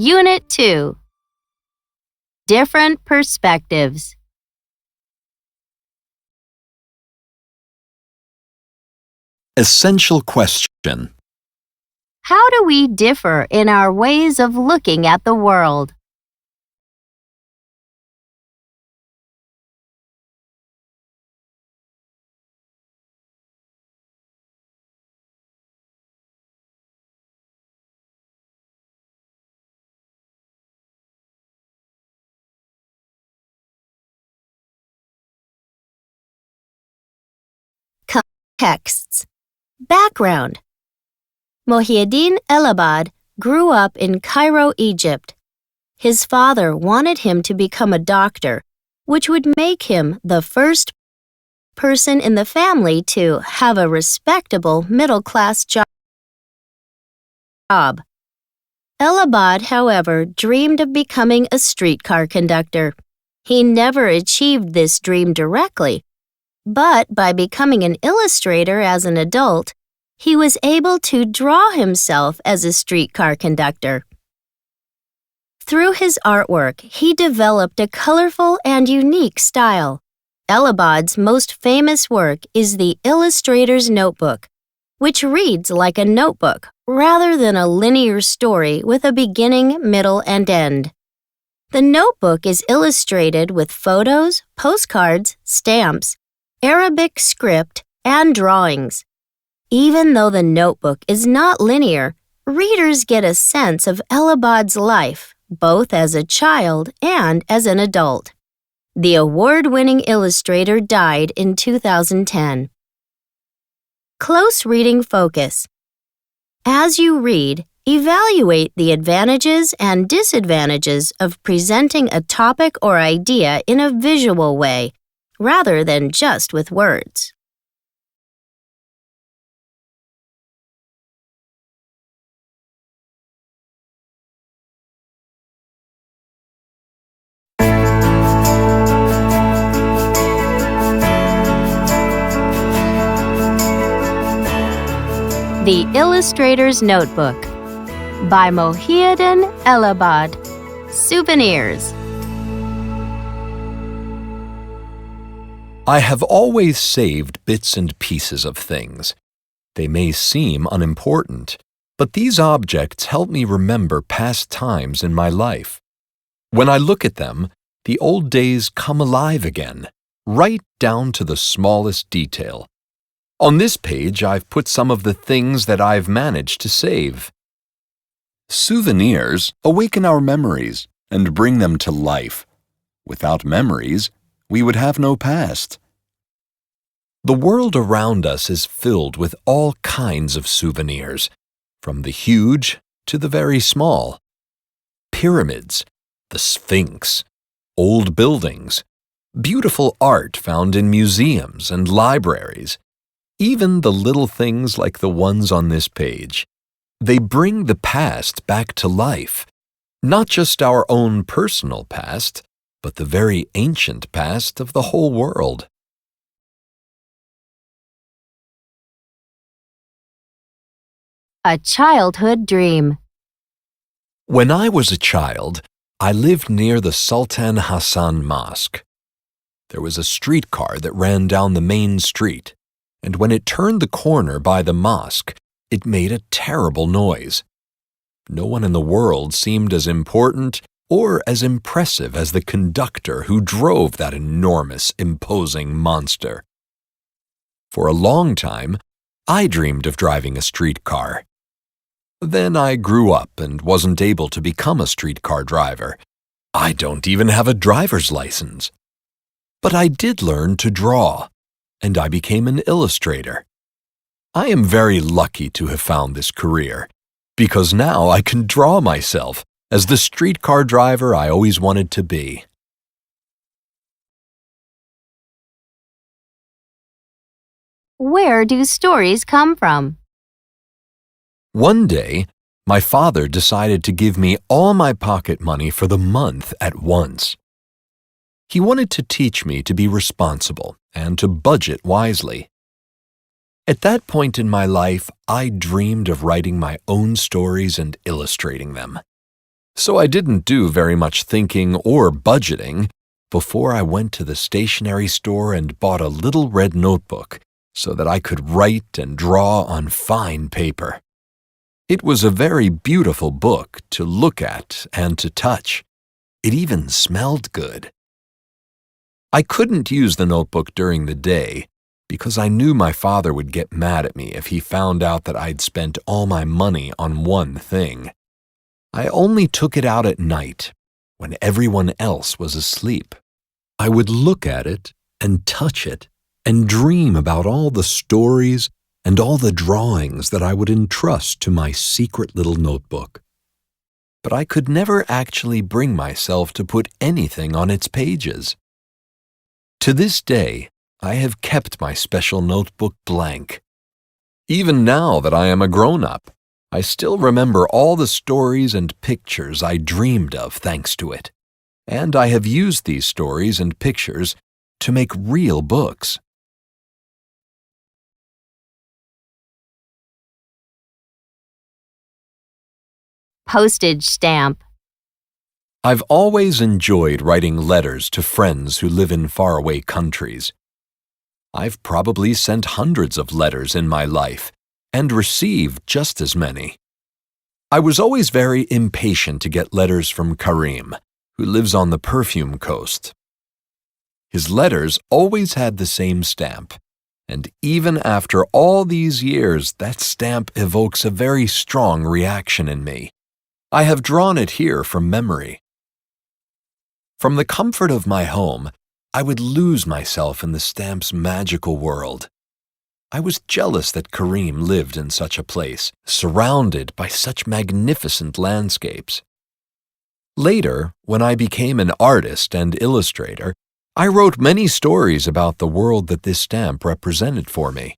Unit 2. Different Perspectives. Essential question. How do we differ in our ways of looking at the world? Texts. Background. Mohieddin Elabad grew up in Cairo, Egypt. His father wanted him to become a doctor, which would make him the first person in the family to have a respectable middle-class job. Elabad, however, dreamed of becoming a streetcar conductor. He never achieved this dream directly, but by becoming an illustrator as an adult, he was able to draw himself as a streetcar conductor. Through his artwork, he developed a colorful and unique style. Elabad's most famous work is the Illustrator's Notebook, which reads like a notebook rather than a linear story with a beginning, middle, and end. The notebook is illustrated with photos, postcards, stamps, Arabic script, and drawings. Even though the notebook is not linear, readers get a sense of Elabad's life, both as a child and as an adult. The award-winning illustrator died in 2010. Close reading focus. As you read, evaluate the advantages and disadvantages of presenting a topic or idea in a visual way, rather than just with words. The Illustrator's Notebook by Mohieddin Elabad. Souvenirs. I have always saved bits and pieces of things. They may seem unimportant, but these objects help me remember past times in my life. When I look at them, the old days come alive again, right down to the smallest detail. On this page, I've put some of the things that I've managed to save. Souvenirs awaken our memories and bring them to life. Without memories, we would have no past. The world around us is filled with all kinds of souvenirs, from the huge to the very small. Pyramids, the Sphinx, old buildings, beautiful art found in museums and libraries, even the little things like the ones on this page. They bring the past back to life, not just our own personal past, but the very ancient past of the whole world. A childhood dream. When I was a child, I lived near the Sultan Hassan Mosque. There was a streetcar that ran down the main street, and when it turned the corner by the mosque, it made a terrible noise. No one in the world seemed as important or as impressive as the conductor who drove that enormous, imposing monster. For a long time, I dreamed of driving a streetcar. Then I grew up and wasn't able to become a streetcar driver. I don't even have a driver's license. But I did learn to draw, and I became an illustrator. I am very lucky to have found this career, because now I can draw myself as the streetcar driver I always wanted to be. Where do stories come from? One day, my father decided to give me all my pocket money for the month at once. He wanted to teach me to be responsible and to budget wisely. At that point in my life, I dreamed of writing my own stories and illustrating them. So I didn't do very much thinking or budgeting before I went to the stationery store and bought a little red notebook so that I could write and draw on fine paper. It was a very beautiful book to look at and to touch. It even smelled good. I couldn't use the notebook during the day because I knew my father would get mad at me if he found out that I'd spent all my money on one thing. I only took it out at night when everyone else was asleep. I would look at it and touch it and dream about all the stories and all the drawings that I would entrust to my secret little notebook. But I could never actually bring myself to put anything on its pages. To this day, I have kept my special notebook blank. Even now that I am a grown-up, I still remember all the stories and pictures I dreamed of thanks to it, and I have used these stories and pictures to make real books. Postage stamp. I've always enjoyed writing letters to friends who live in faraway countries. I've probably sent hundreds of letters in my life and received just as many. I was always very impatient to get letters from Karim, who lives on the Perfume Coast. His letters always had the same stamp, and even after all these years, that stamp evokes a very strong reaction in me. I have drawn it here from memory. From the comfort of my home, I would lose myself in the stamp's magical world. I was jealous that Karim lived in such a place, surrounded by such magnificent landscapes. Later, when I became an artist and illustrator, I wrote many stories about the world that this stamp represented for me.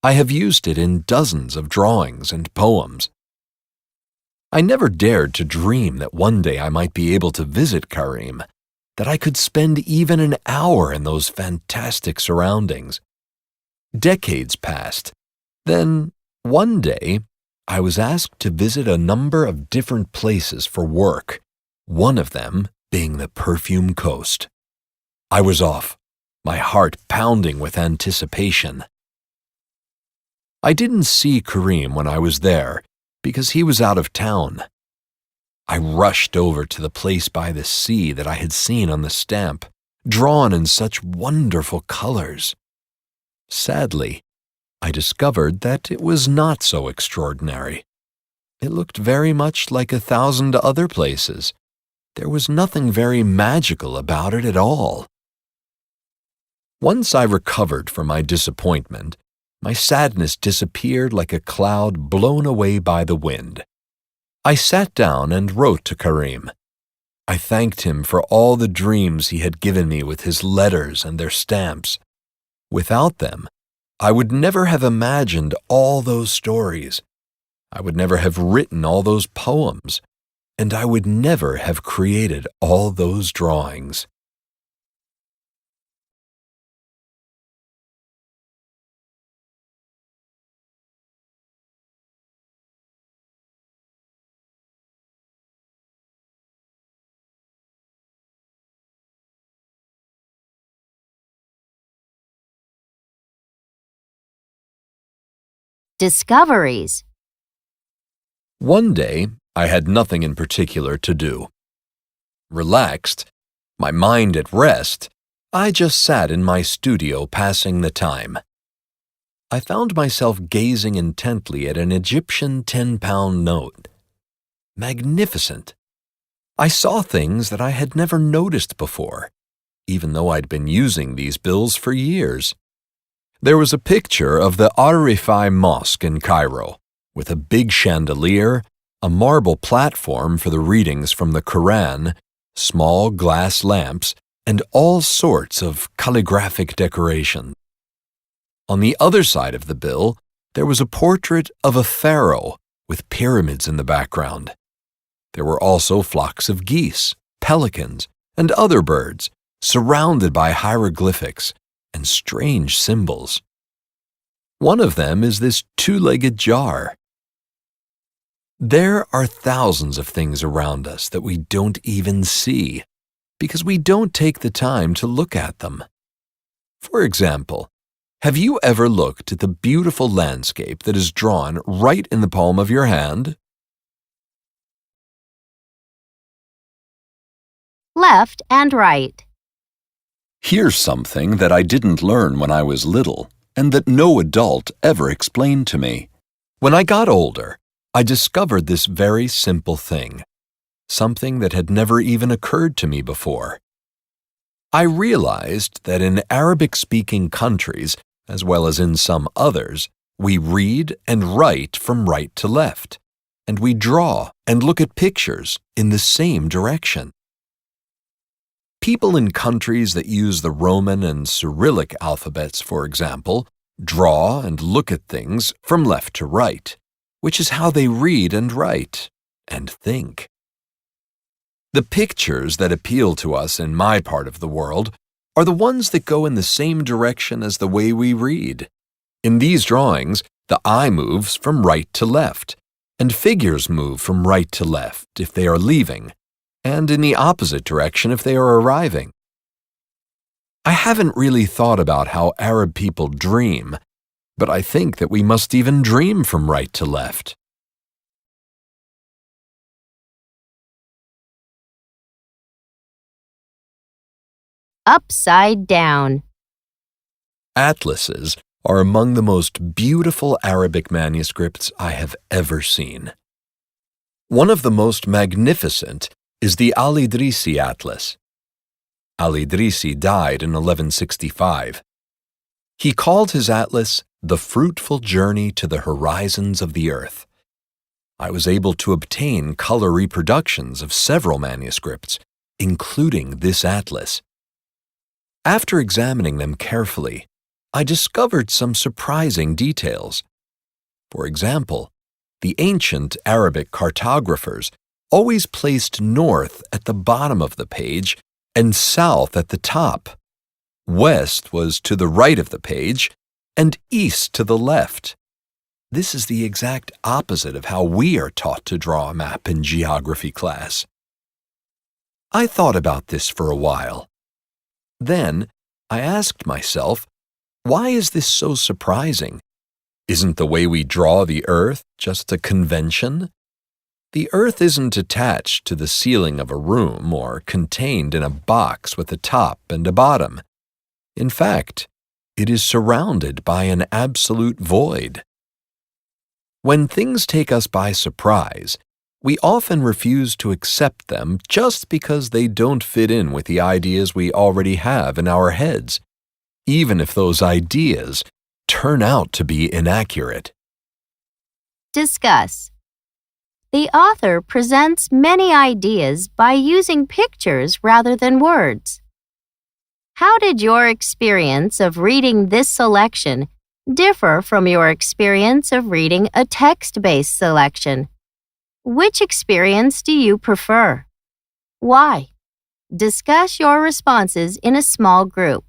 I have used it in dozens of drawings and poems. I never dared to dream that one day I might be able to visit Karim, that I could spend even an hour in those fantastic surroundings. Decades passed. Then, one day, I was asked to visit a number of different places for work, one of them being the Perfume Coast. I was off, my heart pounding with anticipation. I didn't see Karim when I was there because he was out of town. I rushed over to the place by the sea that I had seen on the stamp, drawn in such wonderful colors. Sadly, I discovered that it was not so extraordinary. It looked very much like 1,000 other places. There was nothing very magical about it at all. Once I recovered from my disappointment, my sadness disappeared like a cloud blown away by the wind. I sat down and wrote to Karim. I thanked him for all the dreams he had given me with his letters and their stamps. Without them, I would never have imagined all those stories. I would never have written all those poems, and I would never have created all those drawings. Discoveries. One day, I had nothing in particular to do. Relaxed, my mind at rest, I just sat in my studio passing the time. I found myself gazing intently at an Egyptian 10-pound note. Magnificent! I saw things that I had never noticed before, even though I'd been using these bills for years. There was a picture of the Ar-Rifai Mosque in Cairo, with a big chandelier, a marble platform for the readings from the Quran, small glass lamps, and all sorts of calligraphic decoration. On the other side of the bill, there was a portrait of a pharaoh with pyramids in the background. There were also flocks of geese, pelicans, and other birds, surrounded by hieroglyphics and strange symbols. One of them is this two-legged jar. There are thousands of things around us that we don't even see because we don't take the time to look at them. For example, have you ever looked at the beautiful landscape that is drawn right in the palm of your hand? Left and right. Here's something that I didn't learn when I was little and that no adult ever explained to me. When I got older, I discovered this very simple thing, something that had never even occurred to me before. I realized that in Arabic-speaking countries, as well as in some others, we read and write from right to left, and we draw and look at pictures in the same direction. People in countries that use the Roman and Cyrillic alphabets, for example, draw and look at things from left to right, which is how they read and write and think. The pictures that appeal to us in my part of the world are the ones that go in the same direction as the way we read. In these drawings, the eye moves from right to left, and figures move from right to left if they are leaving, and in the opposite direction if they are arriving. I haven't really thought about how Arab people dream, but I think that we must even dream from right to left. Upside down. Atlases are among the most beautiful Arabic manuscripts I have ever seen. One of the most magnificent is the Al-Idrisi Atlas. Al-Idrisi died in 1165. He called his atlas The Fruitful Journey to the Horizons of the Earth. I was able to obtain color reproductions of several manuscripts, including this atlas. After examining them carefully, I discovered some surprising details. For example, the ancient Arabic cartographers always placed north at the bottom of the page and south at the top. West was to the right of the page and east to the left. This is the exact opposite of how we are taught to draw a map in geography class. I thought about this for a while. Then I asked myself, why is this so surprising? Isn't the way we draw the Earth just a convention? The Earth isn't attached to the ceiling of a room or contained in a box with a top and a bottom. In fact, it is surrounded by an absolute void. When things take us by surprise, we often refuse to accept them just because they don't fit in with the ideas we already have in our heads, even if those ideas turn out to be inaccurate. Discuss. The author presents many ideas by using pictures rather than words. How did your experience of reading this selection differ from your experience of reading a text-based selection? Which experience do you prefer? Why? Discuss your responses in a small group.